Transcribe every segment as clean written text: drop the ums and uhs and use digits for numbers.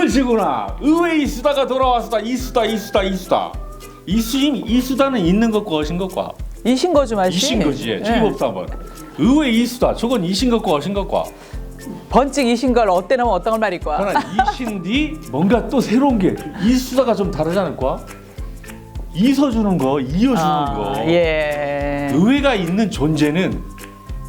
그러시구나. 의회 이수다가 돌아왔수다. 이수다. 이수다는 있는 것과 어신 것과 이신 거죠, 말씨? 이신 거지. 예. 출입법사번. 의회 이수다. 저건 이신 것과 어신 것과. 번쩍 이신 걸 어때 나면 어떤 걸 말일 거야? 그러나 이신 뒤 뭔가 또 새로운 게 이수다가 좀 다르지 않을까? 이서주는 거, 이어주는 거. 예. 의회가 있는 존재는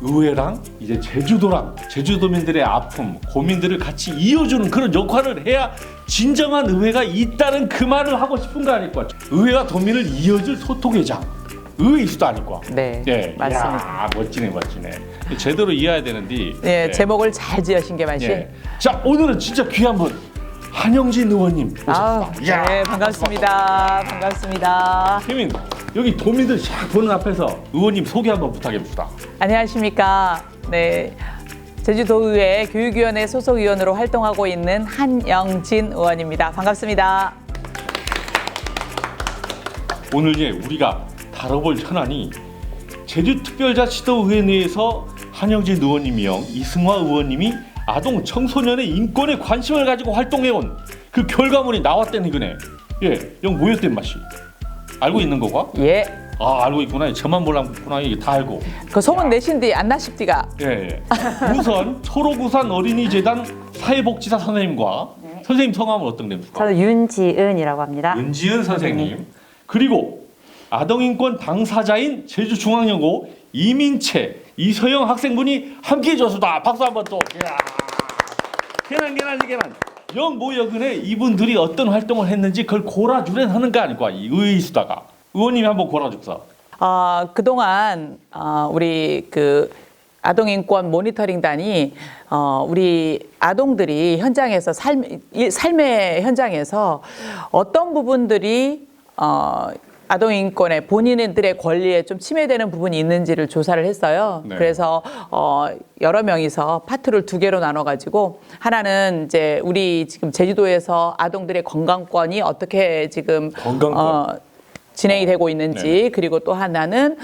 의회랑 이제 제주도민들의 아픔, 고민들을 같이 이어주는 그런 역할을 해야 진정한 의회가 있다는 그 말을 하고 싶은 거 아닐까? 의회가 도민을 이어줄 소통회장, 의회 이수도 아닐까? 네, 예. 맞습니다. 야, 멋지네. 제대로 이해해야 되는데. 예, 제목을 잘 지으신 게 말씨. 예. 자, 오늘은 진짜 귀한 분 한영진 의원님 모셨습니다. 네, 반갑습니다. 혜민, 여기 도민들 쫙 보는 앞에서 의원님 소개 한번 부탁해봅시다. 안녕하십니까. 네, 제주도의회 교육위원회 소속 위원으로 활동하고 있는 한영진 의원입니다. 반갑습니다. 오늘 우리가 다뤄볼 현안이 제주특별자치도 의회내에서 한영진 의원님이랑 이승화 의원님이 아동 청소년의 인권에 관심을 가지고 활동해온 그 결과물이 나왔다는 거네. 예, 영 뭐였던 맛이? 알고 있는 거가? 예. 아, 알고 있구나. 저만 몰랐구나. 이게 다 알고. 그 소문 내신 뒤 안 나십디가? 예. 우선 초록우산 어린이재단 사회복지사 선생님과 선생님 성함은 어떤 됩니까? 저는 윤지은이라고 합니다. 윤지은 선생님. 그리고 아동인권 당사자인 제주중앙여고 이민채, 이서영 학생분이 함께해 줬습니다. 박수 한번 또. 이야. 계란. 영 모여근에 이분들이 어떤 활동을 했는지 그걸 고라주련 하는 거 아닐까? 이 의수다가 의원님이 한번 고라줍사. 그동안 우리 그 아동인권 모니터링단이 우리 아동들이 현장에서 삶의 현장에서 어떤 부분들이 아동인권에 본인들의 권리에 좀 침해되는 부분이 있는지를 조사를 했어요. 네. 그래서 여러 명이서 파트를 2개로 나눠가지고 하나는 이제 우리 지금 제주도에서 아동들의 건강권이 어떻게 지금 진행이 되고 있는지 네. 그리고 또 하나는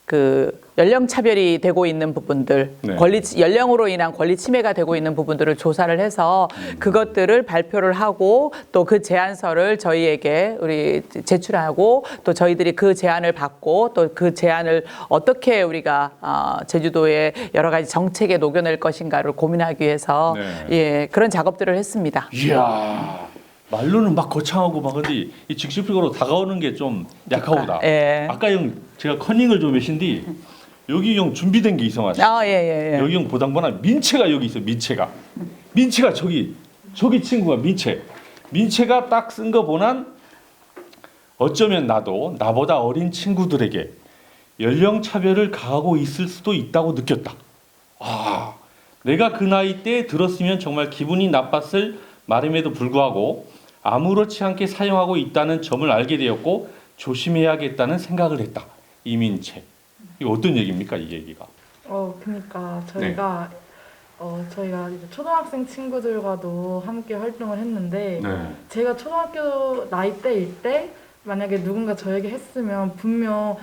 그 연령 차별이 되고 있는 부분들, 네. 연령으로 인한 권리 침해가 되고 있는 부분들을 조사를 해서 그것들을 발표를 하고 또 그 제안서를 저희에게 우리 제출하고 또 저희들이 그 제안을 받고 또 그 제안을 어떻게 우리가 제주도의 여러 가지 정책에 녹여낼 것인가를 고민하기 위해서 네. 예, 그런 작업들을 했습니다. 이야. 말로는 막 거창하고 막 근데 이 직접적으로 다가오는 게 좀 약하고다. 예. 아까 형 제가 커닝을 좀 하신디 여기 형 준비된 게 있어가지고 예. 여기 형 보당보나 민채가 여기 있어. 민채가 저기 친구가 민채가 딱 쓴 거 보난 어쩌면 나도 나보다 어린 친구들에게 연령 차별을 가하고 있을 수도 있다고 느꼈다. 아, 내가 그 나이 때 들었으면 정말 기분이 나빴을 말임에도 불구하고 아무렇지 않게 사용하고 있다는 점을 알게 되었고 조심해야겠다는 생각을 했다. 이민채. 이거 어떤 얘기입니까, 이 얘기가? 그러니까 저희가 저희가 이제 초등학생 친구들과도 함께 활동을 했는데 제가 초등학교 나이대일 때 만약에 누군가 저에게 했으면 분명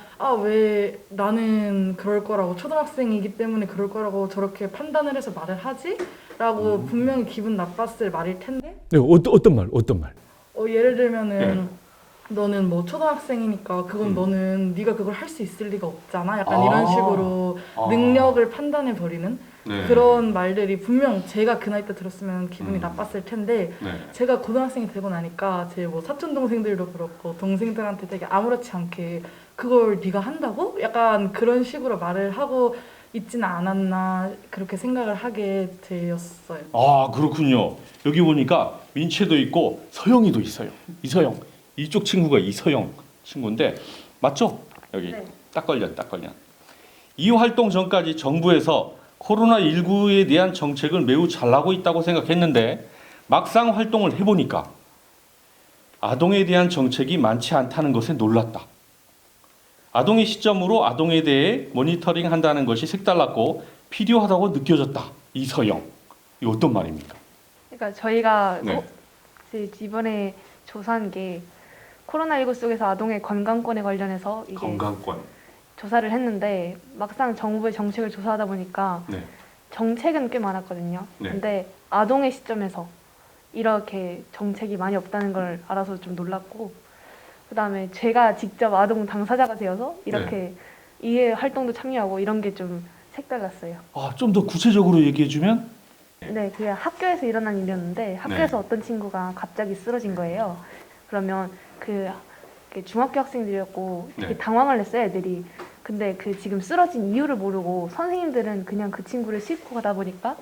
왜 나는 그럴 거라고 초등학생이기 때문에 그럴 거라고 저렇게 판단을 해서 말을 하지? 라고 분명히 기분 나빴을 말일 텐데 네, 어떤 말? 예를 들면은 너는 뭐 초등학생이니까 그건 너는 네가 그걸 할 수 있을 리가 없잖아 약간 이런 식으로 능력을 판단해 버리는 그런 말들이 분명 제가 그 나이 때 들었으면 기분이 나빴을 텐데 제가 고등학생이 되고 나니까 제 뭐 사촌 동생들도 그렇고 동생들한테 되게 아무렇지 않게 그걸 네가 한다고? 약간 그런 식으로 말을 하고 있지는 않았나 그렇게 생각을 하게 되었어요. 아, 그렇군요. 여기 보니까 민채도 있고 서영이도 있어요. 이서영. 이쪽 친구가 이서영 친구인데 맞죠? 여기 네. 딱 걸려. 이 활동 전까지 정부에서 코로나19에 대한 정책을 매우 잘하고 있다고 생각했는데 막상 활동을 해보니까 아동에 대한 정책이 많지 않다는 것에 놀랐다. 아동의 시점으로 아동에 대해 모니터링 한다는 것이 색달랐고 필요하다고 느껴졌다. 이서영. 이거 어떤 말입니까? 그러니까 저희가 네. 이번에 조사한 게 코로나19 속에서 아동의 건강권에 관련해서 이게 건강권. 조사를 했는데 막상 정부의 정책을 조사하다 보니까 네. 정책은 꽤 많았거든요. 네. 근데 아동의 시점에서 이렇게 정책이 많이 없다는 걸 알아서 좀 놀랐고, 그다음에 제가 직접 아동 당사자가 되어서 이렇게 이해 활동도 참여하고 이런 게 좀 색달랐어요. 좀 더 구체적으로 얘기해 주면? 네, 그냥 학교에서 일어난 일이었는데 학교에서 어떤 친구가 갑자기 쓰러진 거예요. 그러면 그 중학교 학생들이었고 되게 당황을 했어요, 애들이. 근데 그 지금 쓰러진 이유를 모르고 선생님들은 그냥 그 친구를 싣고 가다 보니까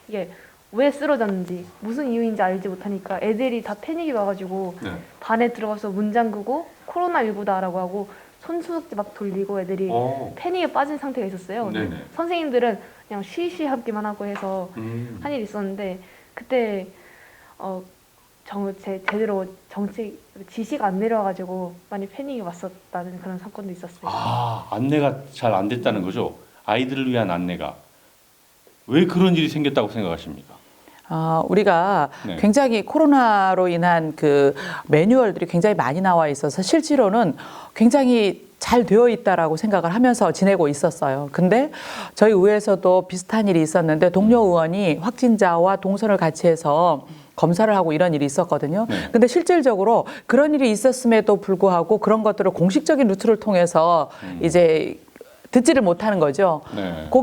이게 왜 쓰러졌는지 무슨 이유인지 알지 못하니까 애들이 다 패닉이 와가지고 반에 들어가서 문 잠그고 코로나19다라고 하고 손소독제 막 돌리고 애들이 패닉에 빠진 상태가 있었어요. 선생님들은 그냥 쉬쉬하기만 하고 해서 한 일이 있었는데 그때 제대로 정책 지시가 안 내려와가지고 많이 패닉이 왔었다는 그런 사건도 있었어요. 안내가 잘 안 됐다는 거죠. 아이들을 위한 안내가. 왜 그런 일이 생겼다고 생각하십니까? 우리가 굉장히 코로나로 인한 그 매뉴얼들이 굉장히 많이 나와 있어서 실제로는 굉장히 잘 되어 있다라고 생각을 하면서 지내고 있었어요. 근데 저희 의회에서도 비슷한 일이 있었는데 동료 의원이 확진자와 동선을 같이 해서 검사를 하고 이런 일이 있었거든요. 근데 실질적으로 그런 일이 있었음에도 불구하고 그런 것들을 공식적인 루트를 통해서 이제 듣지를 못하는 거죠.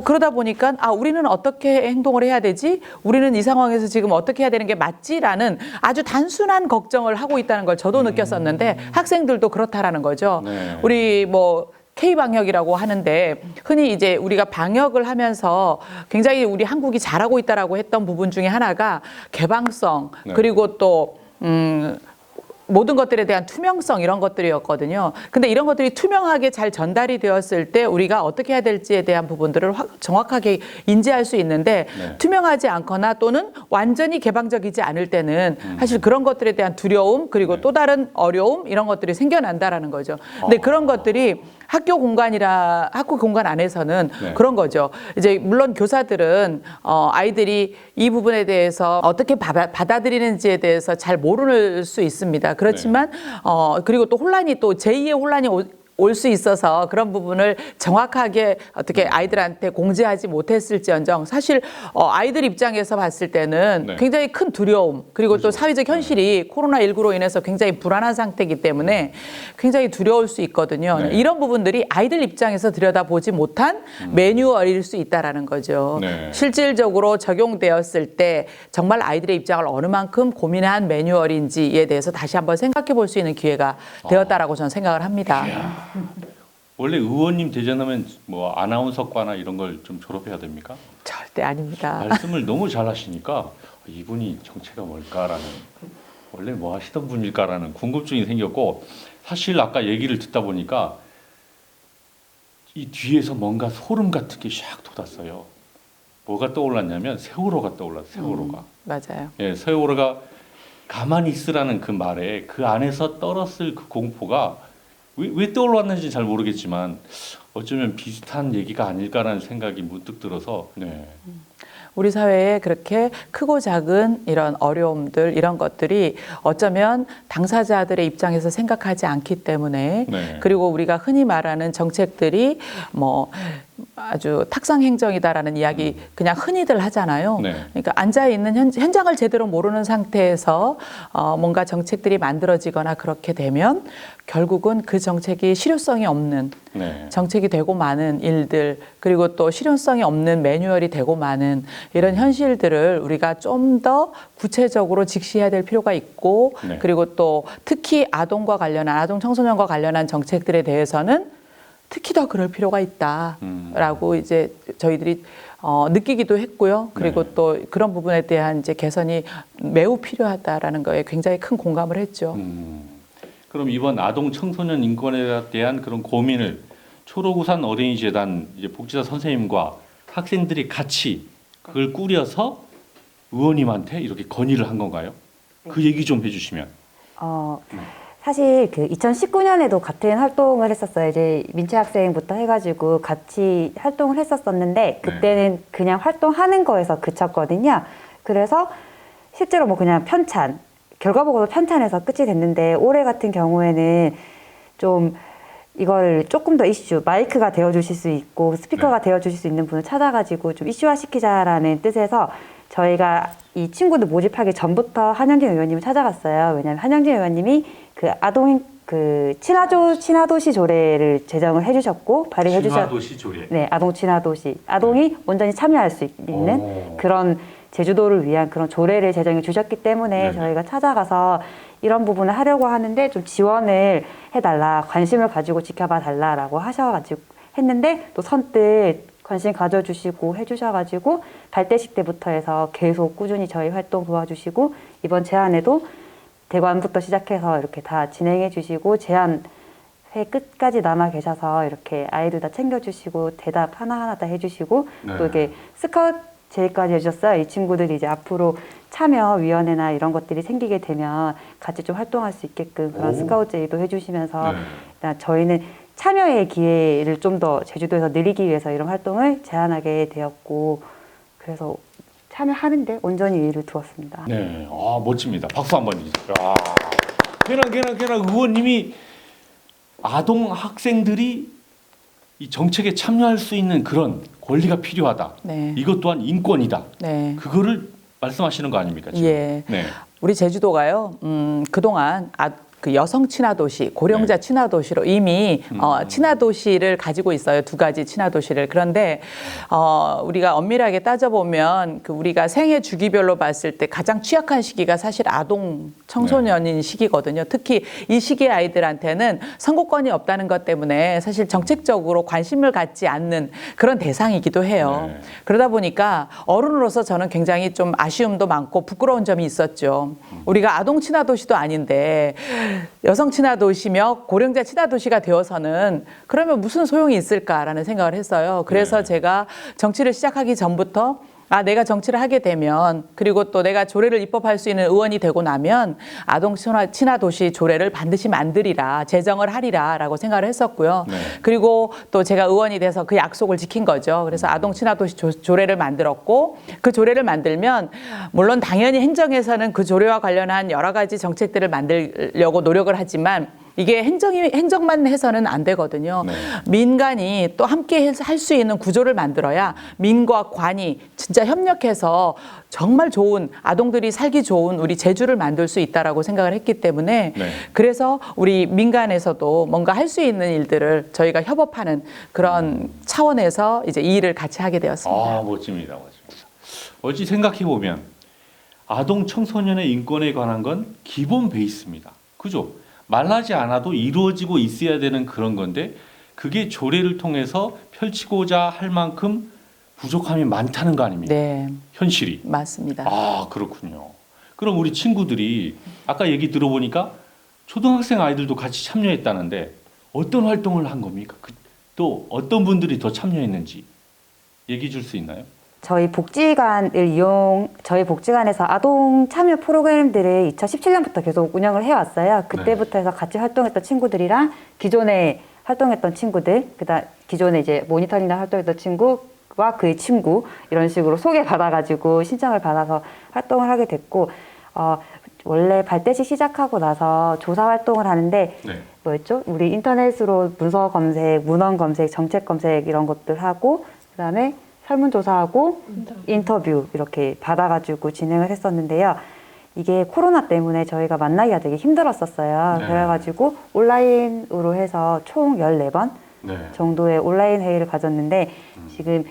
그러다 보니까 우리는 어떻게 행동을 해야 되지? 우리는 이 상황에서 지금 어떻게 해야 되는 게 맞지라는 아주 단순한 걱정을 하고 있다는 걸 저도 느꼈었는데 학생들도 그렇다라는 거죠. 우리 K-방역이라고 하는데 흔히 이제 우리가 방역을 하면서 굉장히 우리 한국이 잘하고 있다라고 했던 부분 중에 하나가 개방성 그리고 또 모든 것들에 대한 투명성 이런 것들이었거든요. 근데 이런 것들이 투명하게 잘 전달이 되었을 때 우리가 어떻게 해야 될지에 대한 부분들을 정확하게 인지할 수 있는데 투명하지 않거나 또는 완전히 개방적이지 않을 때는 사실 그런 것들에 대한 두려움 그리고 또 다른 어려움 이런 것들이 생겨난다라는 거죠. 근데 그런 것들이 학교 공간 안에서는 그런 거죠. 이제 물론 교사들은 아이들이 이 부분에 대해서 어떻게 받아들이는지에 대해서 잘 모를 수 있습니다. 그렇지만 그리고 또 혼란이 또 제2의 혼란이 올 수 있어서 그런 부분을 정확하게 어떻게 아이들한테 공지하지 못했을지언정 사실 아이들 입장에서 봤을 때는 굉장히 큰 두려움 그리고 또 사회적 현실이 코로나19로 인해서 굉장히 불안한 상태이기 때문에 굉장히 두려울 수 있거든요. 이런 부분들이 아이들 입장에서 들여다보지 못한 매뉴얼일 수 있다라는 거죠. 실질적으로 적용되었을 때 정말 아이들의 입장을 어느 만큼 고민한 매뉴얼인지에 대해서 다시 한번 생각해 볼 수 있는 기회가 되었다라고 저는 생각을 합니다. 원래 의원님 되려면 아나운서과나 이런 걸 좀 졸업해야 됩니까? 절대 아닙니다. 말씀을 너무 잘하시니까 이분이 정체가 뭘까라는 원래 뭐 하시던 분일까라는 궁금증이 생겼고 사실 아까 얘기를 듣다 보니까 이 뒤에서 뭔가 소름 같은 게 샥 돋았어요. 뭐가 떠올랐냐면 세월호가 떠올랐어요. 세월호가. 맞아요. 세월호가 가만히 있으라는 그 말에 그 안에서 떨었을 그 공포가 왜 떠올랐는지 잘 모르겠지만 어쩌면 비슷한 얘기가 아닐까라는 생각이 문득 들어서 우리 사회에 그렇게 크고 작은 이런 어려움들 이런 것들이 어쩌면 당사자들의 입장에서 생각하지 않기 때문에 그리고 우리가 흔히 말하는 정책들이 아주 탁상 행정이다라는 이야기 그냥 흔히들 하잖아요. 그러니까 앉아 있는 현장을 제대로 모르는 상태에서 뭔가 정책들이 만들어지거나 그렇게 되면 결국은 그 정책이 실효성이 없는 정책이 되고 많은 일들 그리고 또 실효성이 없는 매뉴얼이 되고 많은 이런 현실들을 우리가 좀 더 구체적으로 직시해야 될 필요가 있고 그리고 또 특히 아동과 관련한 아동 청소년과 관련한 정책들에 대해서는 특히 더 그럴 필요가 있다라고 이제 저희들이 느끼기도 했고요. 그리고 또 그런 부분에 대한 이제 개선이 매우 필요하다라는 거에 굉장히 큰 공감을 했죠. 그럼 이번 아동 청소년 인권에 대한 그런 고민을 초록우산 어린이재단 이제 복지사 선생님과 학생들이 같이 그걸 꾸려서 의원님한테 이렇게 건의를 한 건가요? 그 얘기 좀 해주시면. 사실 그 2019년에도 같은 활동을 했었어요. 이제 민채 학생부터 해가지고 같이 활동을 했었었는데 그때는 그냥 활동하는 거에서 그쳤거든요. 그래서 실제로 그냥 편찬, 결과 보고도 편찬해서 끝이 됐는데 올해 같은 경우에는 좀 이걸 조금 더 마이크가 되어주실 수 있고 스피커가 되어주실 수 있는 분을 찾아가지고 좀 이슈화 시키자라는 뜻에서 저희가 이 친구들 모집하기 전부터 한영진 의원님을 찾아갔어요. 왜냐하면 한영진 의원님이 그 아동 그 친화도시 조례를 제정을 해주셨고 친화도시 조례. 네, 아동 친화도시. 아동이 온전히 참여할 수 있는 그런 제주도를 위한 그런 조례를 제정해 주셨기 때문에 네네. 저희가 찾아가서 이런 부분을 하려고 하는데 좀 지원을 해달라, 관심을 가지고 지켜봐 달라라고 하셔가지고 했는데 또 선뜻 관심 가져주시고 해주셔가지고 발대식 때부터 해서 계속 꾸준히 저희 활동 도와주시고 이번 제안에도 대관부터 시작해서 이렇게 다 진행해 주시고 제안 회 끝까지 남아 계셔서 이렇게 아이들 다 챙겨주시고 대답 하나하나 다 해주시고 네. 또 이렇게 스카우트 제의까지 해주셨어요. 이 친구들이 이제 앞으로 참여위원회나 이런 것들이 생기게 되면 같이 좀 활동할 수 있게끔 그런 오. 스카우트 제의도 해주시면서 네. 일단 저희는 참여의 기회를 좀 더 제주도에서 늘리기 위해서 이런 활동을 제안하게 되었고 그래서 참여하는데 온전히 의의를 두었습니다. 네, 멋집니다. 박수 한번 주세요. 야, 꽤나 의원님이 아동 학생들이 이 정책에 참여할 수 있는 그런 권리가 필요하다. 네. 이것 또한 인권이다. 네. 그거를 말씀하시는 거 아닙니까? 지금? 예. 네. 우리 제주도가요, 그동안 그 여성 친화도시, 고령자 네. 친화도시로 이미 친화도시를 가지고 있어요. 두 가지 친화도시를. 그런데 우리가 엄밀하게 따져보면 그 우리가 생애 주기별로 봤을 때 가장 취약한 시기가 사실 아동 청소년인 시기거든요. 특히 이 시기의 아이들한테는 선거권이 없다는 것 때문에 사실 정책적으로 관심을 갖지 않는 그런 대상이기도 해요. 네. 그러다 보니까 어른으로서 저는 굉장히 좀 아쉬움도 많고 부끄러운 점이 있었죠. 우리가 아동 친화도시도 아닌데 여성 친화도시며 고령자 친화도시가 되어서는 그러면 무슨 소용이 있을까라는 생각을 했어요. 그래서 네. 제가 정치를 시작하기 전부터 내가 정치를 하게 되면 그리고 또 내가 조례를 입법할 수 있는 의원이 되고 나면 아동 친화도시 조례를 반드시 만들이라 제정을 하리라라고 생각을 했었고요. 네. 그리고 또 제가 의원이 돼서 그 약속을 지킨 거죠. 그래서 아동 친화도시 조례를 만들었고 그 조례를 만들면 물론 당연히 행정에서는 그 조례와 관련한 여러 가지 정책들을 만들려고 노력을 하지만 이게 행정만 해서는 안 되거든요. 네. 민간이 또 함께 할 수 있는 구조를 만들어야 민과 관이 진짜 협력해서 정말 좋은 아동들이 살기 좋은 우리 제주를 만들 수 있다라고 생각을 했기 때문에 네. 그래서 우리 민간에서도 뭔가 할 수 있는 일들을 저희가 협업하는 그런 차원에서 이제 이 일을 같이 하게 되었습니다. 멋집니다. 어찌 생각해 보면 아동 청소년의 인권에 관한 건 기본 베이스입니다. 그죠? 말하지 않아도 이루어지고 있어야 되는 그런 건데 그게 조례를 통해서 펼치고자 할 만큼 부족함이 많다는 거 아닙니까? 네, 현실이. 맞습니다. 그렇군요. 그럼 우리 친구들이 아까 얘기 들어보니까 초등학생 아이들도 같이 참여했다는데 어떤 활동을 한 겁니까? 또 어떤 분들이 더 참여했는지 얘기해 줄 수 있나요? 저희 복지관에서 아동 참여 프로그램들을 2017년부터 계속 운영을 해왔어요. 그때부터 해서 같이 활동했던 친구들이랑 기존에 활동했던 친구들, 그다음 기존에 이제 모니터링단 활동했던 친구와 그의 친구 이런 식으로 소개받아가지고 신청을 받아서 활동을 하게 됐고, 원래 발대식 시작하고 나서 조사 활동을 하는데 뭐였죠? 우리 인터넷으로 문서 검색, 문헌 검색, 정책 검색 이런 것들 하고 그다음에 설문조사하고 인터뷰 이렇게 받아가지고 진행을 했었는데요. 이게 코로나 때문에 저희가 만나기가 되게 힘들었었어요. 네. 그래가지고 온라인으로 해서 총 14번 정도의 온라인 회의를 가졌는데 지금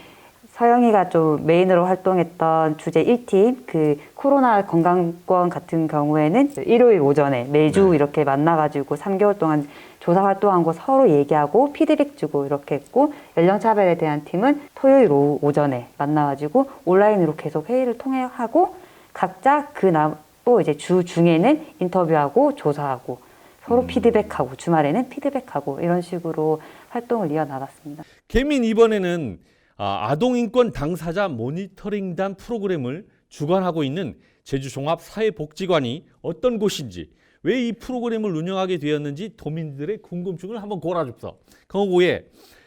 서영이가 좀 메인으로 활동했던 주제 1팀 그 코로나 건강권 같은 경우에는 일요일 오전에 매주 이렇게 만나가지고 3개월 동안 조사 활동한 거 서로 얘기하고 피드백 주고 이렇게 했고 연령차별에 대한 팀은 토요일 오후 오전에 만나가지고 온라인으로 계속 회의를 통해하고 각자 또 이제 주 중에는 인터뷰하고 조사하고 서로 피드백하고 주말에는 피드백하고 이런 식으로 활동을 이어나갔습니다. 개민 이번에는 아동인권 당사자 모니터링단 프로그램을 주관하고 있는 제주종합사회복지관이 어떤 곳인지 왜 이 프로그램을 운영하게 되었는지 도민들의 궁금증을 한번 골아줍서. 그거에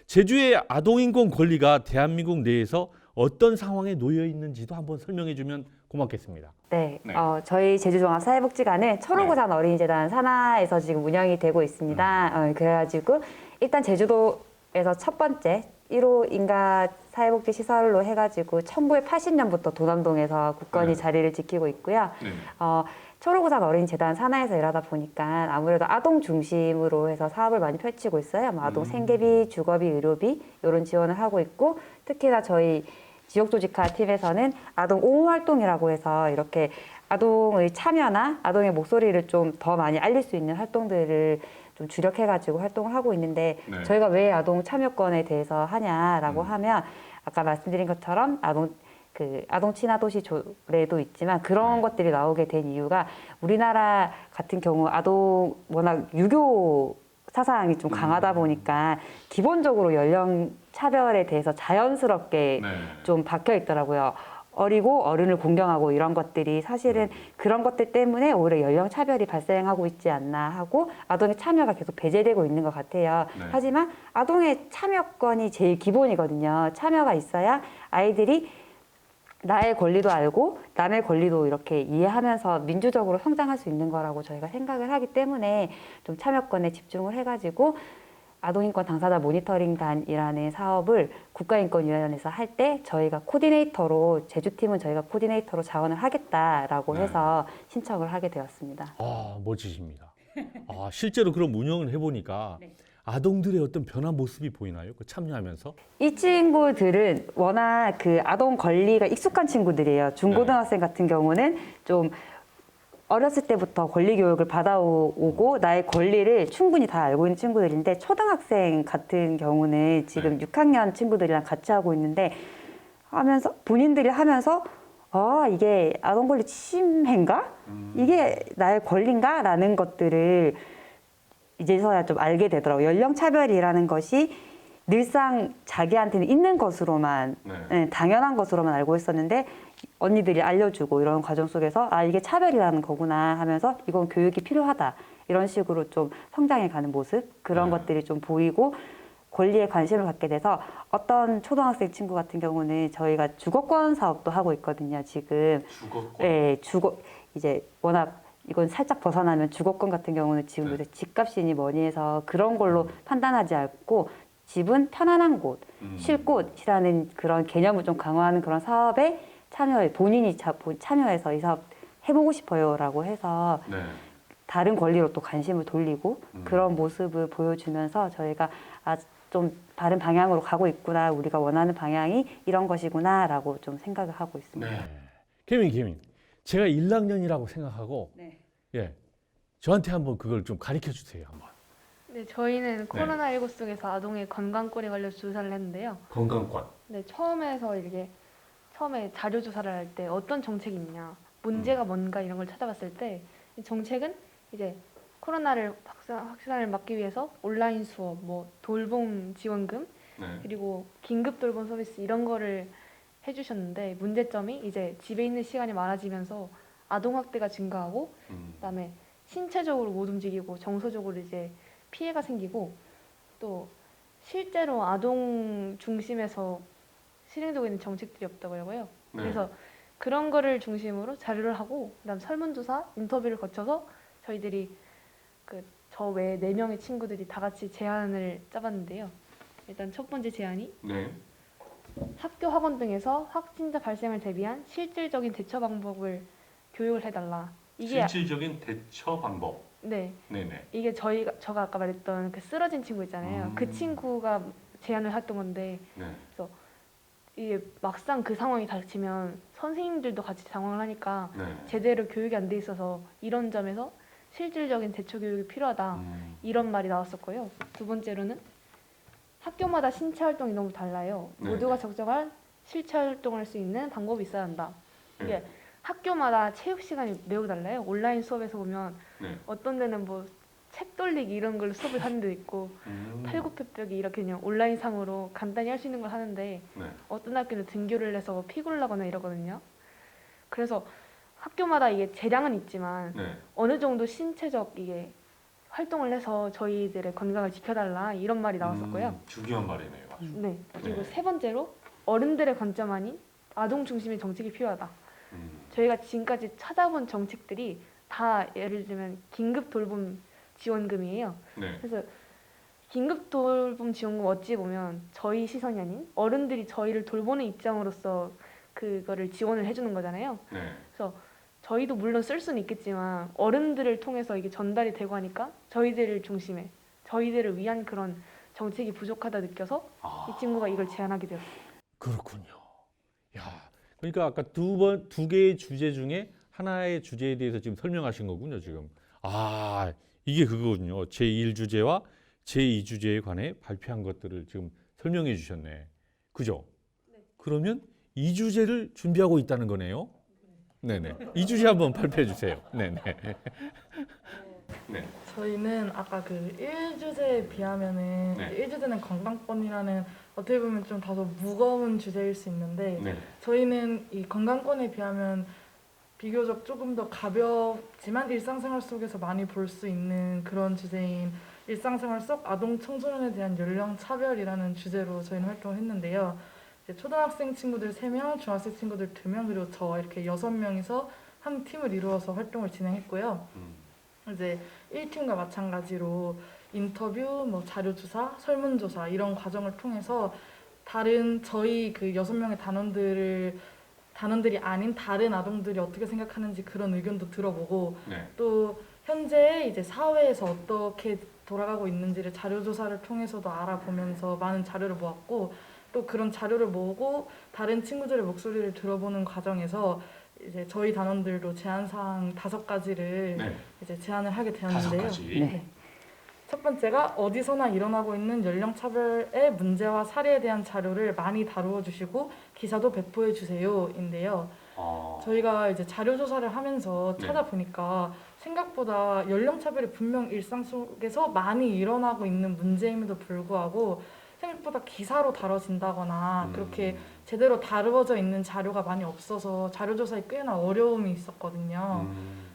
제주의 아동인권 권리가 대한민국 내에서 어떤 상황에 놓여 있는지도 한번 설명해 주면 고맙겠습니다. 네. 저희 제주종합사회복지관은 초록우산 어린이재단 산하에서 지금 운영이 되고 있습니다. 그래가지고 일단 제주도에서 첫 번째 1호 인가 사회복지 시설로 해가지고 1980년부터 도남동에서 굳건히 네. 자리를 지키고 있고요. 네. 초록우산 어린이재단 산하에서 일하다 보니까 아무래도 아동 중심으로 해서 사업을 많이 펼치고 있어요. 뭐 아동 생계비, 주거비, 의료비 이런 지원을 하고 있고, 특히나 저희 지역조직화 팀에서는 아동 옹호 활동이라고 해서 이렇게 아동의 참여나 아동의 목소리를 좀 더 많이 알릴 수 있는 활동들을 좀 주력해가지고 활동을 하고 있는데, 네. 저희가 왜 아동 참여권에 대해서 하냐라고 하면, 아까 말씀드린 것처럼 아동 친화 도시 조례도 있지만 그런 네. 것들이 나오게 된 이유가, 우리나라 같은 경우 아동 워낙 유교 사상이 좀 강하다 보니까 기본적으로 연령 차별에 대해서 자연스럽게 네. 좀 박혀 있더라고요. 어리고 어른을 공경하고 이런 것들이 사실은 그런 것들 때문에 오히려 연령 차별이 발생하고 있지 않나 하고 아동의 참여가 계속 배제되고 있는 것 같아요. 네. 하지만 아동의 참여권이 제일 기본이거든요. 참여가 있어야 아이들이 나의 권리도 알고 남의 권리도 이렇게 이해하면서 민주적으로 성장할 수 있는 거라고 저희가 생각을 하기 때문에 좀 참여권에 집중을 해가지고 아동인권 당사자 모니터링단이라는 사업을 국가인권위원회에서 할 때 저희가 코디네이터로, 제주팀은 저희가 코디네이터로 자원을 하겠다라고 해서 신청을 하게 되었습니다. 아, 멋지십니다. 아, 실제로 그럼 운영을 해보니까 아동들의 어떤 변화 모습이 보이나요? 그 참여하면서? 이 친구들은 워낙 그 아동 권리가 익숙한 친구들이에요. 중고등학생 같은 경우는 좀 어렸을 때부터 권리 교육을 받아오고 나의 권리를 충분히 다 알고 있는 친구들인데, 초등학생 같은 경우는 지금 6학년 친구들이랑 같이 하고 있는데, 본인들이 하면서 이게 아동 권리 침해인가? 이게 나의 권리인가? 라는 것들을 이제서야 좀 알게 되더라고요. 연령 차별이라는 것이 늘상 자기한테는 있는 것으로만, 당연한 것으로만 알고 있었는데, 언니들이 알려주고 이런 과정 속에서 이게 차별이라는 거구나 하면서 이건 교육이 필요하다, 이런 식으로 좀 성장해 가는 모습, 그런 것들이 좀 보이고 권리에 관심을 갖게 돼서, 어떤 초등학생 친구 같은 경우는 저희가 주거권 사업도 하고 있거든요, 지금. 주거권? 네, 이제 워낙 이건 살짝 벗어나면 주거권 같은 경우는 지금 요새 집값이니 뭐니 해서 그런 걸로 판단하지 않고, 집은 편안한 곳, 쉴 곳이라는 그런 개념을 좀 강화하는 그런 사업에 본인이 참여해서 이 사업 해보고 싶어요라고 해서 다른 권리로 또 관심을 돌리고 그런 모습을 보여주면서 저희가 좀 다른 방향으로 가고 있구나, 우리가 원하는 방향이 이런 것이구나라고 좀 생각을 하고 있습니다. 개민. 제가 1학년이라고 생각하고, 저한테 한번 그걸 좀 가르쳐 주세요, 한번. 네, 저희는 코로나19 속에서 아동의 건강권에 관련 조사를 했는데요. 건강권. 네, 처음에 자료 조사를 할 때 어떤 정책이 있냐, 문제가 뭔가 이런 걸 찾아봤을 때, 이 정책은 이제 코로나를 확산을 막기 위해서 온라인 수업, 뭐 돌봄 지원금, 그리고 긴급 돌봄 서비스 이런 거를 해주셨는데, 문제점이 이제 집에 있는 시간이 많아지면서 아동 학대가 증가하고, 그다음에 신체적으로 못 움직이고 정서적으로 이제 피해가 생기고, 또 실제로 아동 중심에서 실행되고 있는 정책들이 없다고 하고요. 그래서 그런 거를 중심으로 자료를 하고, 그다음 설문조사, 인터뷰를 거쳐서 저희들이 저 외에 4명의 친구들이 다 같이 제안을 짜봤는데요. 일단 첫 번째 제안이 학교, 학원 등에서 확진자 발생을 대비한 실질적인 대처 방법을 교육을 해달라. 이게 실질적인 대처 방법. 이게 제가 아까 말했던 그 쓰러진 친구 있잖아요. 그 친구가 제안을 했던 건데, 그래서 이게 막상 그 상황이 닥치면 선생님들도 같이 당황을 하니까 제대로 교육이 안 돼 있어서 이런 점에서 실질적인 대처 교육이 필요하다, 이런 말이 나왔었고요. 두 번째로는 학교마다 신체 활동이 너무 달라요. 모두가 적정한 실체 활동을 할 수 있는 방법이 있어야 한다. 이게 학교마다 체육 시간이 매우 달라요. 온라인 수업에서 보면 어떤 데는 뭐 책 돌리기 이런 걸로 수업을 하는 데도 있고, 팔굽혀펴기 이렇게 그냥 온라인 상으로 간단히 할 수 있는 걸 하는데, 어떤 학교는 등교를 해서 피고를 하거나 이러거든요. 그래서 학교마다 이게 재량은 있지만 어느 정도 신체적 이게 활동을 해서 저희들의 건강을 지켜달라, 이런 말이 나왔었고요. 중요한 말이네요. 아주. 그리고 세 번째로 어른들의 관점 아닌 아동 중심의 정책이 필요하다. 저희가 지금까지 찾아본 정책들이 다 예를 들면 긴급 돌봄 지원금이에요. 그래서 긴급 돌봄 지원금 어찌 보면 저희 시선이 아닌 어른들이 저희를 돌보는 입장으로서 그거를 지원을 해주는 거잖아요. 네. 그래서 저희도 물론 쓸 수는 있겠지만 어른들을 통해서 이게 전달이 되고 하니까 저희들을 중심에 저희들을 위한 그런 정책이 부족하다 느껴서 이 친구가 이걸 제안하게 되었어요. 그렇군요. 야, 그러니까 아까 두 개의 주제 중에 하나의 주제에 대해서 지금 설명하신 거군요, 지금. 아, 이게 그거군요. 제1주제와 제2주제에 관해 발표한 것들을 지금 설명해 주셨네. 그죠? 그러면 이 주제를 준비하고 있다는 거네요. 네네. 이 주제 한번 발표해 주세요. 네네. 네. 저희는 아까 그 1주제에 비하면은 네. 1주제는 건강권이라는 어떻게 보면 좀 다소 무거운 주제일 수 있는데 네. 저희는 이 건강권에 비하면 비교적 조금 더 가볍지만 일상생활 속에서 많이 볼 수 있는 그런 주제인 일상생활 속 아동 청소년에 대한 연령 차별이라는 주제로 저희는 활동을 했는데요. 이제 초등학생 친구들 3명, 중학생 친구들 2명, 그리고 저 이렇게 6명이서 한 팀을 이루어서 활동을 진행했고요. 이제 1팀과 마찬가지로 인터뷰, 뭐 자료조사, 설문조사 이런 과정을 통해서 다른 저희 그 6명의 단원들이 아닌 다른 아동들이 어떻게 생각하는지 그런 의견도 들어보고 네. 또 현재 이제 사회에서 어떻게 돌아가고 있는지를 자료조사를 통해서도 알아보면서 많은 자료를 모았고 또 그런 자료를 모으고 다른 친구들의 목소리를 들어보는 과정에서 이제 저희 단원들도 제안사항 5가지를 네. 이제 제안을 하게 되었는데요. 5가지. 네. 첫 번째가 어디서나 일어나고 있는 연령차별의 문제와 사례에 대한 자료를 많이 다루어 주시고 기사도 배포해 주세요인데요. 저희가 이제 자료조사를 하면서 네. 찾아보니까 생각보다 연령차별이 분명 일상 속에서 많이 일어나고 있는 문제임에도 불구하고 생각보다 기사로 다뤄진다거나 그렇게 제대로 다루어져 있는 자료가 많이 없어서 자료조사에 꽤나 어려움이 있었거든요.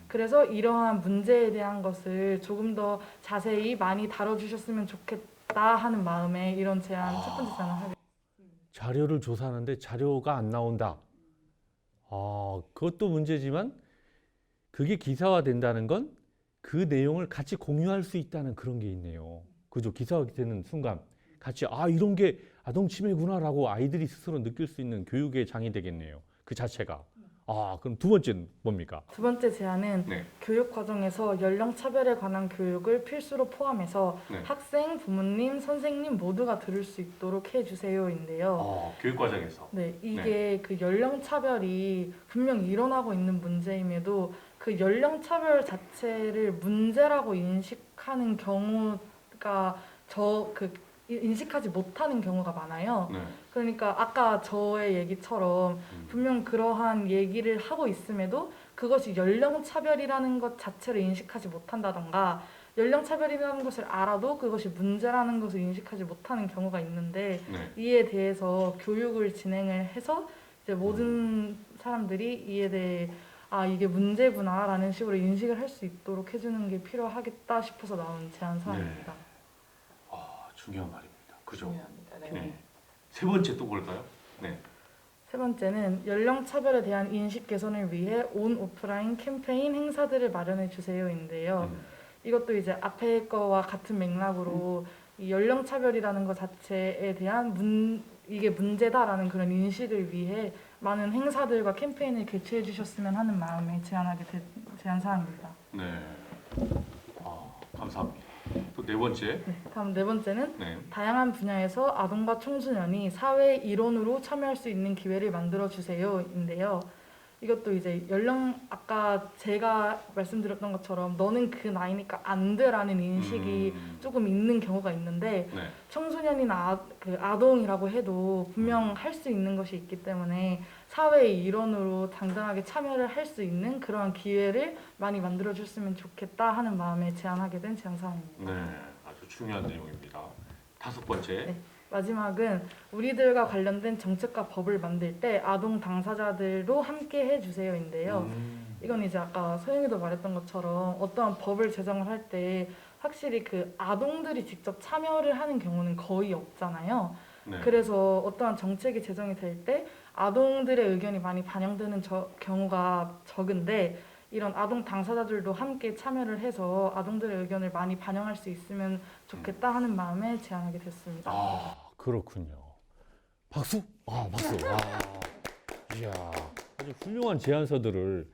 그래서 이러한 문제에 대한 것을 조금 더 자세히 많이 다뤄주셨으면 좋겠다 하는 마음에 이런 제안, 첫 번째 제안을 하게 자료를 조사하는데 자료가 안 나온다. 아, 그것도 문제지만 그게 기사화된다는 건 그 내용을 같이 공유할 수 있다는 그런 게 있네요. 그죠? 기사화되는 순간 같이 이런 게 아동 침해구나라고 아이들이 스스로 느낄 수 있는 교육의 장이 되겠네요. 그 자체가. 그럼 두 번째는 뭡니까? 두 번째 제안은 네. 교육 과정에서 연령차별에 관한 교육을 필수로 포함해서 네. 학생, 부모님, 선생님 모두가 들을 수 있도록 해주세요인데요. 교육 과정에서. 네, 이게 그 연령차별이 분명 일어나고 있는 문제임에도 그 연령차별 자체를 문제라고 인식하는 경우가 인식하지 못하는 경우가 많아요. 네. 그러니까 아까 저의 얘기처럼 분명 그러한 얘기를 하고 있음에도 그것이 연령차별이라는 것 자체를 인식하지 못한다던가 연령차별이라는 것을 알아도 그것이 문제라는 것을 인식하지 못하는 경우가 있는데 네. 이에 대해서 교육을 진행을 해서 이제 모든 사람들이 이에 대해 이게 문제구나라는 식으로 인식을 할 수 있도록 해주는 게 필요하겠다 싶어서 나온 제안 사항입니다. 중요한 말입니다. 그죠? 중요합니다. 네. 네. 세 번째 또 볼까요? 네. 세 번째는 연령차별에 대한 인식 개선을 위해 온 오프라인 캠페인 행사들을 마련해 주세요인데요. 이것도 이제 앞에 거와 같은 맥락으로 이 연령차별이라는 것 자체에 대한 이게 문제다라는 그런 인식을 위해 많은 행사들과 캠페인을 개최해 주셨으면 하는 마음에 제안하게 된 제안 사항입니다. 네. 감사합니다. 또 네 번째. 네, 다음 네 번째는 네. 다양한 분야에서 아동과 청소년이 사회 일원으로 참여할 수 있는 기회를 만들어 주세요인데요. 이것도 이제 아까 제가 말씀드렸던 것처럼 너는 그 나이니까 안 돼라는 인식이 조금 있는 경우가 있는데 네. 청소년이나 아동이라고 해도 분명 할 수 있는 것이 있기 때문에 사회의 일원으로 당당하게 참여를 할 수 있는 그러한 기회를 많이 만들어 줬으면 좋겠다 하는 마음에 제안하게 된 제안사항입니다. 네. 아주 중요한 내용입니다. 다섯 번째. 네. 마지막은 우리들과 관련된 정책과 법을 만들 때 아동 당사자들도 함께 해주세요인데요. 이건 이제 아까 소영이도 말했던 것처럼 어떠한 법을 제정을 할 때 확실히 그 아동들이 직접 참여를 하는 경우는 거의 없잖아요. 네. 그래서 어떠한 정책이 제정이 될 때 아동들의 의견이 많이 반영되는 경우가 적은데 이런 아동 당사자들도 함께 참여를 해서 아동들의 의견을 많이 반영할 수 있으면 좋겠다 하는 마음에 제안하게 됐습니다. 아, 그렇군요. 박수? 박수. 이야, 아주 훌륭한 제안서들을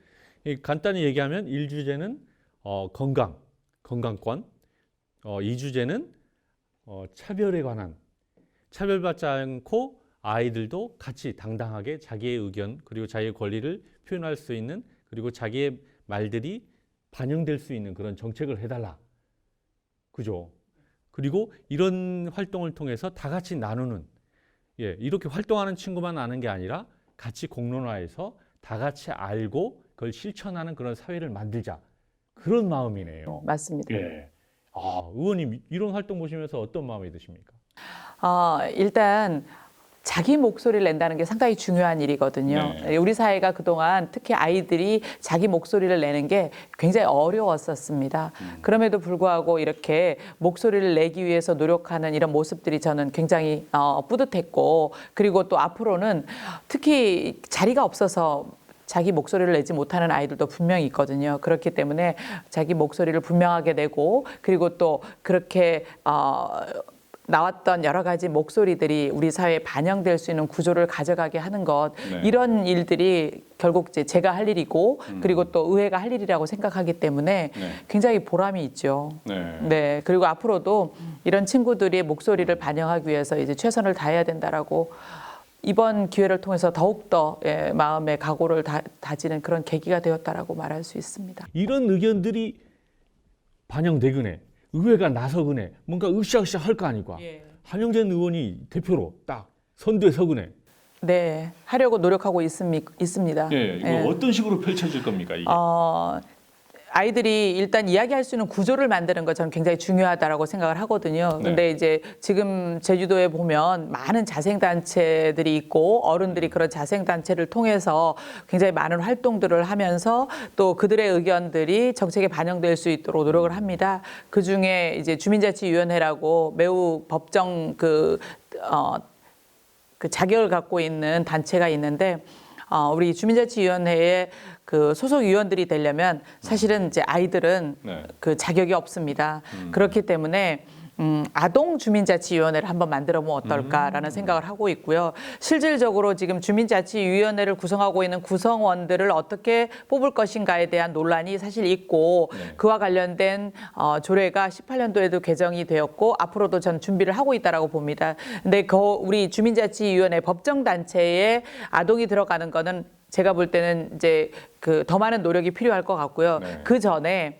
간단히 얘기하면 1주제는 건강권, 2주제는 차별에 관한, 차별받지 않고 아이들도 같이 당당하게 자기의 의견 그리고 자기의 권리를 표현할 수 있는, 그리고 자기의 말들이 반영될 수 있는 그런 정책을 해달라. 그죠? 그리고 이런 활동을 통해서 다 같이 나누는, 이렇게 활동하는 친구만 아는 게 아니라 같이 공론화해서 다 같이 알고 그걸 실천하는 그런 사회를 만들자. 그런 마음이네요. 맞습니다. 예. 의원님 이런 활동 보시면서 어떤 마음이 드십니까? 일단 자기 목소리를 낸다는 게 상당히 중요한 일이거든요. 네. 우리 사회가 그동안 특히 아이들이 자기 목소리를 내는 게 굉장히 어려웠었습니다. 그럼에도 불구하고 이렇게 목소리를 내기 위해서 노력하는 이런 모습들이 저는 굉장히 뿌듯했고, 그리고 또 앞으로는 특히 자리가 없어서 자기 목소리를 내지 못하는 아이들도 분명히 있거든요. 그렇기 때문에 자기 목소리를 분명하게 내고, 그리고 또 그렇게 나왔던 여러 가지 목소리들이 우리 사회에 반영될 수 있는 구조를 가져가게 하는 것, 네. 이런 일들이 결국 제가 할 일이고 그리고 또 의회가 할 일이라고 생각하기 때문에 네. 굉장히 보람이 있죠. 네. 네, 그리고 앞으로도 이런 친구들이 목소리를 반영하기 위해서 이제 최선을 다해야 된다라고 이번 기회를 통해서 더욱더 마음의 각오를 다지는 그런 계기가 되었다라고 말할 수 있습니다. 이런 의견들이 반영되거네, 의회가 나서거네, 뭔가 으쌰으쌰 할 거 아니까. 한영재 의원이 대표로 딱 선두에 서거네. 네, 하려고 노력하고 있습니다. 이거 어떤 식으로 펼쳐질 겁니까, 이게? 아이들이 일단 이야기할 수 있는 구조를 만드는 것 저는 굉장히 중요하다라고 생각을 하거든요. 근데 이제 지금 제주도에 보면 많은 자생단체들이 있고 어른들이 그런 자생단체를 통해서 굉장히 많은 활동들을 하면서 또 그들의 의견들이 정책에 반영될 수 있도록 노력을 합니다. 그 중에 이제 주민자치위원회라고 매우 법정 그 자격을 갖고 있는 단체가 있는데, 우리 주민자치위원회에 그 소속 위원들이 되려면 사실은 이제 아이들은 그 자격이 없습니다. 그렇기 때문에 아동 주민자치위원회를 한번 만들어 보면 어떨까라는 생각을 하고 있고요. 실질적으로 지금 주민자치위원회를 구성하고 있는 구성원들을 어떻게 뽑을 것인가에 대한 논란이 사실 있고, 그와 관련된 조례가 18년도에도 개정이 되었고 앞으로도 전 준비를 하고 있다라고 봅니다. 근데 우리 주민자치위원회 법정단체에 아동이 들어가는 거는 제가 볼 때는 이제 더 많은 노력이 필요할 것 같고요. 그 전에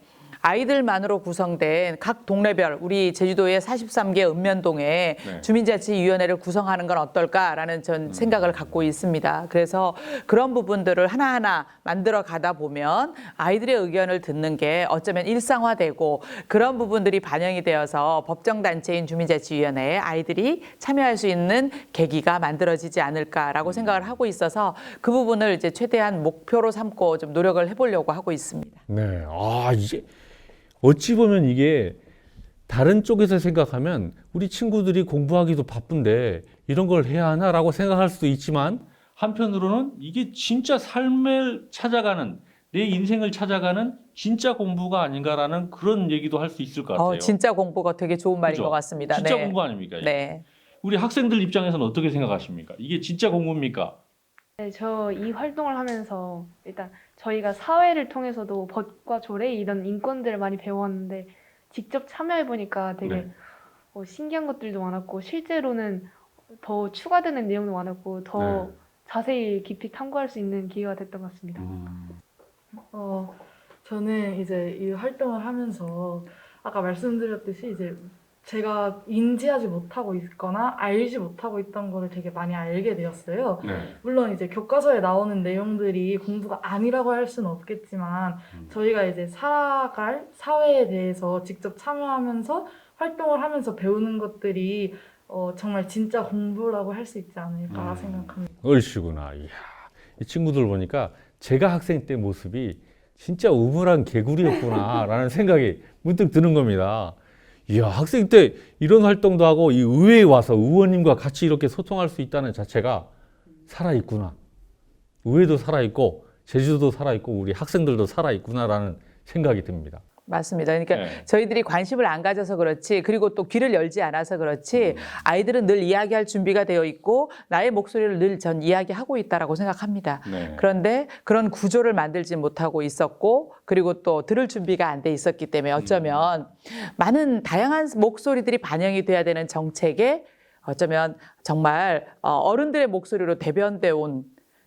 아이들만으로 구성된 각 동네별, 우리 제주도의 43개 읍면동에 주민자치위원회를 구성하는 건 어떨까라는 전 생각을 갖고 있습니다. 그래서 그런 부분들을 하나하나 만들어 가다 보면 아이들의 의견을 듣는 게 어쩌면 일상화되고, 그런 부분들이 반영이 되어서 법정단체인 주민자치위원회에 아이들이 참여할 수 있는 계기가 만들어지지 않을까라고 생각을 하고 있어서 그 부분을 이제 최대한 목표로 삼고 좀 노력을 해보려고 하고 있습니다. 네, 이제 어찌 보면 이게 다른 쪽에서 생각하면 우리 친구들이 공부하기도 바쁜데 이런 걸 해야 하나라고 생각할 수도 있지만, 한편으로는 이게 진짜 삶을 찾아가는, 내 인생을 찾아가는 진짜 공부가 아닌가라는 그런 얘기도 할 수 있을 것 같아요. 진짜 공부가 되게 좋은 말인 그죠? 것 같습니다. 진짜 네. 공부 아닙니까? 이게? 네. 우리 학생들 입장에서는 어떻게 생각하십니까? 이게 진짜 공부입니까? 네, 저 이 활동을 하면서 일단 저희가 사회를 통해서도 법과 조례 이런 인권들을 많이 배웠는데, 직접 참여해 보니까 되게 신기한 것들도 많았고, 실제로는 더 추가되는 내용도 많았고, 더 자세히 깊이 탐구할 수 있는 기회가 됐던 것 같습니다. 저는 이제 이 활동을 하면서 아까 말씀드렸듯이 이제 제가 인지하지 못하고 있거나 알지 못하고 있던 거를 되게 많이 알게 되었어요. 물론 이제 교과서에 나오는 내용들이 공부가 아니라고 할 수는 없겠지만, 저희가 이제 살아갈 사회에 대해서 직접 참여하면서 활동을 하면서 배우는 것들이 정말 진짜 공부라고 할 수 있지 않을까 생각합니다. 얼씨구나. 이야, 이 친구들 보니까 제가 학생 때 모습이 진짜 우물한 개구리였구나라는 생각이 문득 드는 겁니다. 이야, 학생 때 이런 활동도 하고 이 의회에 와서 의원님과 같이 이렇게 소통할 수 있다는 자체가 살아있구나. 의회도 살아있고 제주도도 살아있고 우리 학생들도 살아있구나라는 생각이 듭니다. 맞습니다. 그러니까 네. 저희들이 관심을 안 가져서 그렇지, 그리고 또 귀를 열지 않아서 그렇지, 아이들은 늘 이야기할 준비가 되어 있고 나의 목소리를 늘 전 이야기하고 있다라고 생각합니다. 네. 그런데 그런 구조를 만들지 못하고 있었고, 그리고 또 들을 준비가 안 돼 있었기 때문에 어쩌면 많은 다양한 목소리들이 반영이 돼야 되는 정책에 어쩌면 정말 어른들의 목소리로 대변돼 온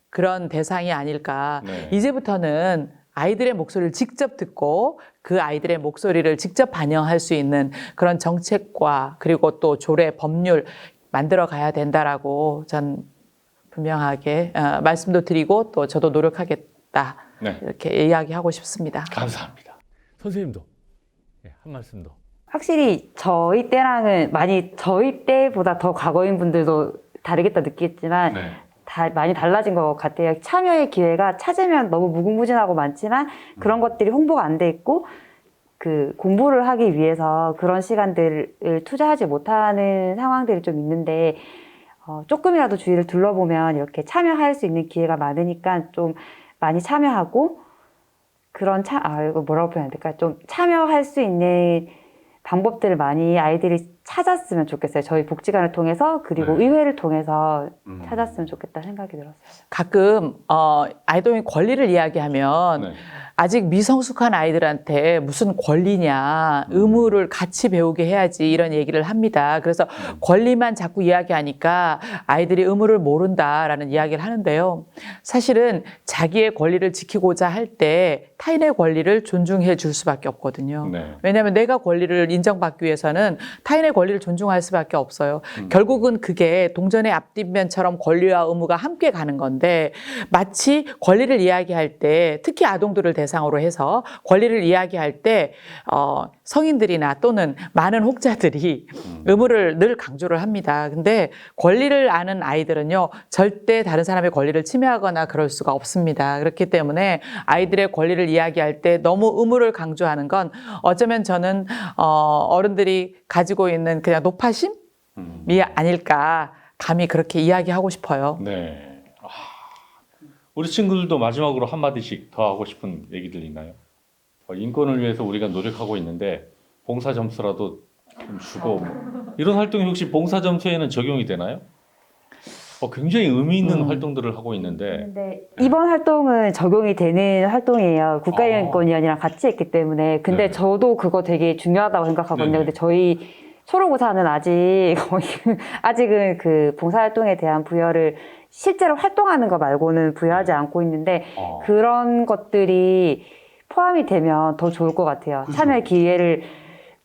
그런 대상이 아닐까. 네. 이제부터는 아이들의 목소리를 직접 듣고 그 아이들의 목소리를 직접 반영할 수 있는 그런 정책과 그리고 또 조례, 법률 만들어 가야 된다라고 전 분명하게 말씀도 드리고 또 저도 노력하겠다. 네. 이렇게 이야기하고 싶습니다. 감사합니다. 선생님도 한 말씀 더. 확실히 저희 때랑은 많이 저희 때보다 더 과거인 분들도 다르겠다 느끼겠지만 네. 많이 달라진 것 같아요. 참여의 기회가 찾으면 너무 무궁무진하고 많지만 그런 것들이 홍보가 안 돼 있고 그 공부를 하기 위해서 그런 시간들을 투자하지 못하는 상황들이 좀 있는데 조금이라도 주위를 둘러보면 이렇게 참여할 수 있는 기회가 많으니까 좀 많이 참여하고 그런 이거 뭐라고 표현해야 될까? 좀 참여할 수 있는 방법들을 많이 아이들이 찾았으면 좋겠어요. 저희 복지관을 통해서 그리고 네. 의회를 통해서 찾았으면 좋겠다 생각이 들었어요. 가끔 아이돌의 권리를 이야기하면 네. 아직 미성숙한 아이들한테 무슨 권리냐, 의무를 같이 배우게 해야지 이런 얘기를 합니다. 그래서 권리만 자꾸 이야기하니까 아이들이 의무를 모른다라는 이야기를 하는데요. 사실은 자기의 권리를 지키고자 할 때 타인의 권리를 존중해 줄 수밖에 없거든요. 네. 왜냐하면 내가 권리를 인정받기 위해서는 타인의 권리를 존중할 수밖에 없어요. 결국은 그게 동전의 앞뒷면처럼 권리와 의무가 함께 가는 건데 마치 권리를 이야기할 때 특히 아동들을 대상으로 해서 권리를 이야기할 때 성인들이나 또는 많은 혹자들이 의무를 늘 강조를 합니다. 근데 권리를 아는 아이들은요 절대 다른 사람의 권리를 침해하거나 그럴 수가 없습니다. 그렇기 때문에 아이들의 권리를 이야기할 때 너무 의무를 강조하는 건 어쩌면 저는 어른들이 가지고 있는 그냥 노파심이 아닐까 감히 그렇게 이야기하고 싶어요. 네. 우리 친구들도 마지막으로 한마디씩 더 하고 싶은 얘기들 있나요? 인권을 위해서 우리가 노력하고 있는데 봉사 점수라도 좀 주고 이런 활동이 혹시 봉사 점수에는 적용이 되나요? 굉장히 의미 있는 활동들을 하고 있는데 근데 이번 활동은 적용이 되는 활동이에요. 국가인권위원회랑 같이 했기 때문에. 근데 네. 저도 그거 되게 중요하다고 생각하거든요. 네네. 근데 저희 초록우사는 아직은 그 봉사활동에 대한 부여를 실제로 활동하는 거 말고는 부여하지 않고 있는데 그런 것들이 포함이 되면 더 좋을 것 같아요. 그죠. 참여 기회를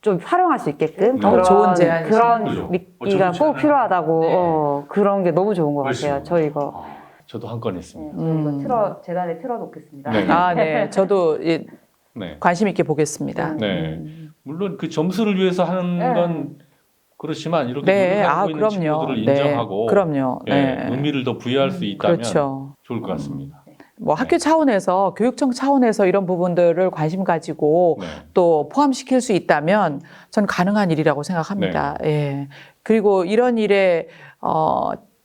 좀 활용할 수 있게끔 너무 좋은 제안이시죠. 그런 그죠. 미끼가 좋은 꼭 제안. 필요하다고 네. 그런 게 너무 좋은 것 그렇죠. 같아요. 저 이거 저도 한 건 했습니다. 이거 재단에 틀어놓겠습니다. 네. 네. 저도 네. 관심 있게 보겠습니다. 네. 물론 그 점수를 위해서 하는 네. 건 그렇지만 이렇게 네, 노력하고 있는 친구들을 인정하고 그럼요. 예, 네. 의미를 더 부여할 수 있다면 그렇죠. 좋을 것 같습니다. 뭐 학교 차원에서 교육청 차원에서 이런 부분들을 관심 가지고 네. 또 포함시킬 수 있다면 전 가능한 일이라고 생각합니다. 예. 그리고 이런 일에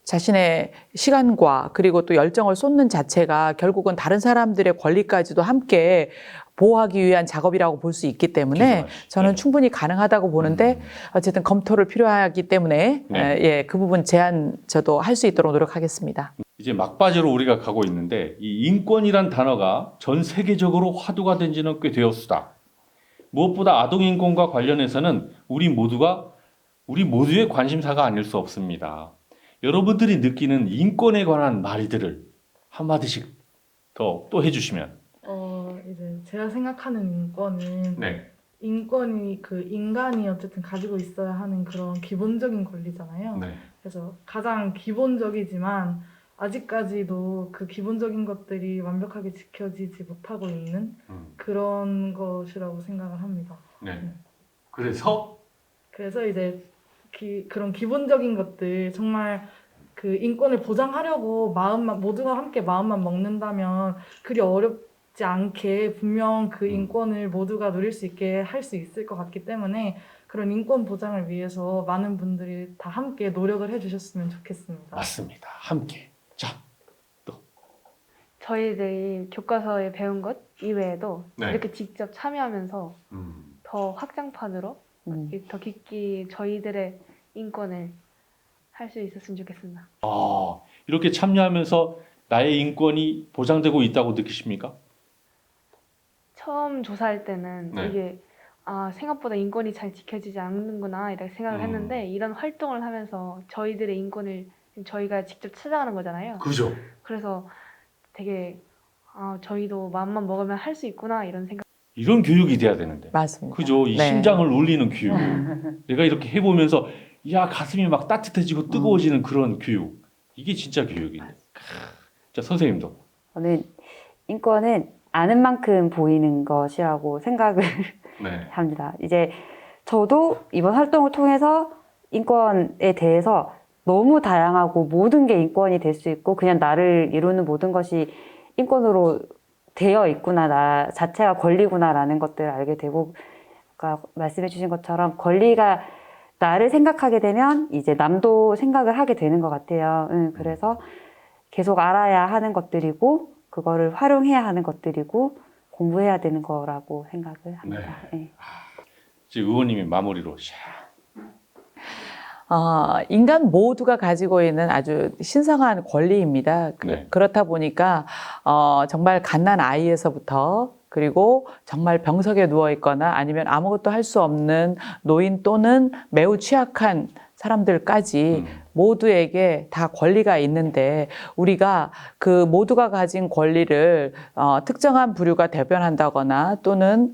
자신의 시간과 그리고 또 열정을 쏟는 자체가 결국은 다른 사람들의 권리까지도 함께 보호하기 위한 작업이라고 볼 수 있기 때문에 저는 네. 충분히 가능하다고 보는데 어쨌든 검토를 필요하기 때문에 네. 그 부분 제안 저도 할 수 있도록 노력하겠습니다. 이제 막바지로 우리가 가고 있는데 이 인권이란 단어가 전 세계적으로 화두가 된 지는 꽤 되었수다. 무엇보다 아동 인권과 관련해서는 우리 모두의 관심사가 아닐 수 없습니다. 여러분들이 느끼는 인권에 관한 말들을 한마디씩 더 또 해주시면. 이제 제가 생각하는 인권은 네. 인권이 그 인간이 어쨌든 가지고 있어야 하는 그런 기본적인 권리잖아요. 네. 그래서 가장 기본적이지만 아직까지도 그 기본적인 것들이 완벽하게 지켜지지 못하고 있는 그런 것이라고 생각을 합니다. 네. 그래서 이제 그런 기본적인 것들 정말 그 인권을 보장하려고 모두가 함께 마음만 먹는다면 그리 어렵지 않게 분명 그 인권을 모두가 누릴 수 있게 할 수 있을 것 같기 때문에 그런 인권 보장을 위해서 많은 분들이 다 함께 노력을 해주셨으면 좋겠습니다. 맞습니다. 함께. 자, 저희들이 교과서에 배운 것 이외에도 네. 이렇게 직접 참여하면서 더 확장판으로 더 깊게 저희들의 인권을 할 수 있었으면 좋겠습니다. 이렇게 참여하면서 나의 인권이 보장되고 있다고 느끼십니까? 처음 조사할 때는 네. 이게 생각보다 인권이 잘 지켜지지 않는구나 이렇게 생각을 했는데 이런 활동을 하면서 저희들의 인권을 저희가 직접 찾아가는 거잖아요. 그죠. 그래서 되게 저희도 마음만 먹으면 할 수 있구나 이런 생각. 이런 교육이 돼야 되는데. 맞습니다. 그죠. 이 네. 심장을 울리는 교육. 내가 이렇게 해보면서 야 가슴이 막 따뜻해지고 뜨거워지는 그런 교육. 이게 진짜 교육인데. 자 선생님도. 저는 인권은 아는 만큼 보이는 것이라고 생각을 네. 합니다. 이제 저도 이번 활동을 통해서 인권에 대해서 너무 다양하고 모든 게 인권이 될 수 있고 그냥 나를 이루는 모든 것이 인권으로 되어 있구나, 나 자체가 권리구나라는 것들을 알게 되고, 아까 말씀해 주신 것처럼 권리가 나를 생각하게 되면 이제 남도 생각을 하게 되는 것 같아요. 그래서 계속 알아야 하는 것들이고 그거를 활용해야 하는 것들이고 공부해야 되는 거라고 생각을 합니다. 네. 이제 의원님이 마무리로. 인간 모두가 가지고 있는 아주 신성한 권리입니다. 네. 그렇다 보니까 정말 갓난 아이에서부터 그리고 정말 병석에 누워 있거나 아니면 아무것도 할 수 없는 노인 또는 매우 취약한 사람들까지 모두에게 다 권리가 있는데 우리가 그 모두가 가진 권리를 특정한 부류가 대변한다거나 또는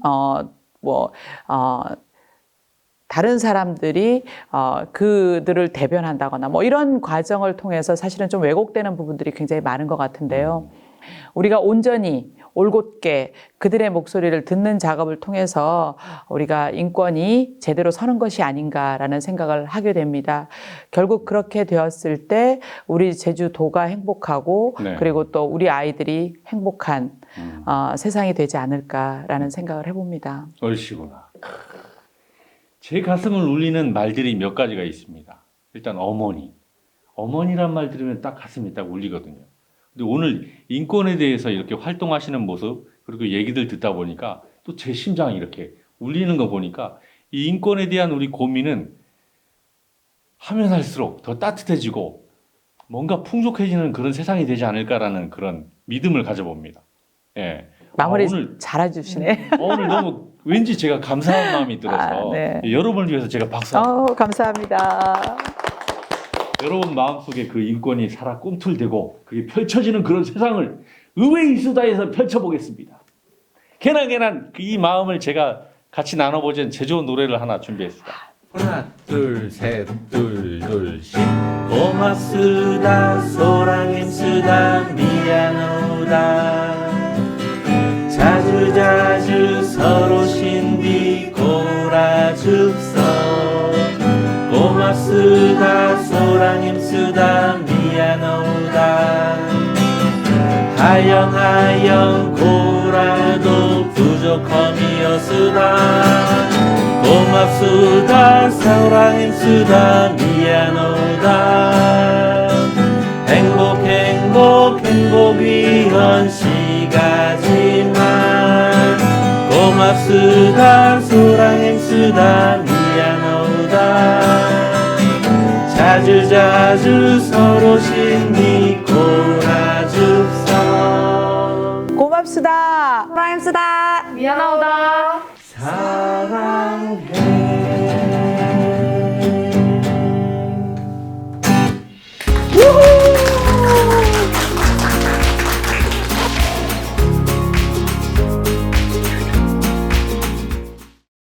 다른 사람들이 그들을 대변한다거나 뭐 이런 과정을 통해서 사실은 좀 왜곡되는 부분들이 굉장히 많은 것 같은데요. 우리가 온전히 올곧게 그들의 목소리를 듣는 작업을 통해서 우리가 인권이 제대로 서는 것이 아닌가라는 생각을 하게 됩니다. 결국 그렇게 되었을 때 우리 제주도가 행복하고 네. 그리고 또 우리 아이들이 행복한 세상이 되지 않을까라는 생각을 해봅니다. 얼씨구나. 제 가슴을 울리는 말들이 몇 가지가 있습니다. 일단 어머니. 어머니란 말 들으면 딱 가슴이 딱 울리거든요. 근데 오늘 인권에 대해서 이렇게 활동하시는 모습 그리고 얘기들 듣다 보니까 또 제 심장이 이렇게 울리는 거 보니까 이 인권에 대한 우리 고민은 하면 할수록 더 따뜻해지고 뭔가 풍족해지는 그런 세상이 되지 않을까라는 그런 믿음을 가져봅니다. 예. 마무리 오늘 잘해주시네. 오늘 너무 왠지 제가 감사한 마음이 들어서 네. 여러분을 위해서 제가 박수 한번. 감사합니다. 여러분 마음속에 그 인권이 살아 꿈틀대고 그게 펼쳐지는 그런 세상을 의회의 수다에서 펼쳐보겠습니다. 개난 이 마음을 제가 같이 나눠보자는 제조 노래를 하나 준비했습니다. 하나 둘셋 둘둘씩 고맙수다 소랑임수다 미안하다 자주자주 서로 신비 고라줍소 고맙수다 소랑임수다 미안하다 하영하영 고라도 부족함이었으다 고맙수다 사랑임수다 미안하다 행복이 헌시가지만 고맙수다 사랑임수다 미안하다 자주자주 서로 신믿고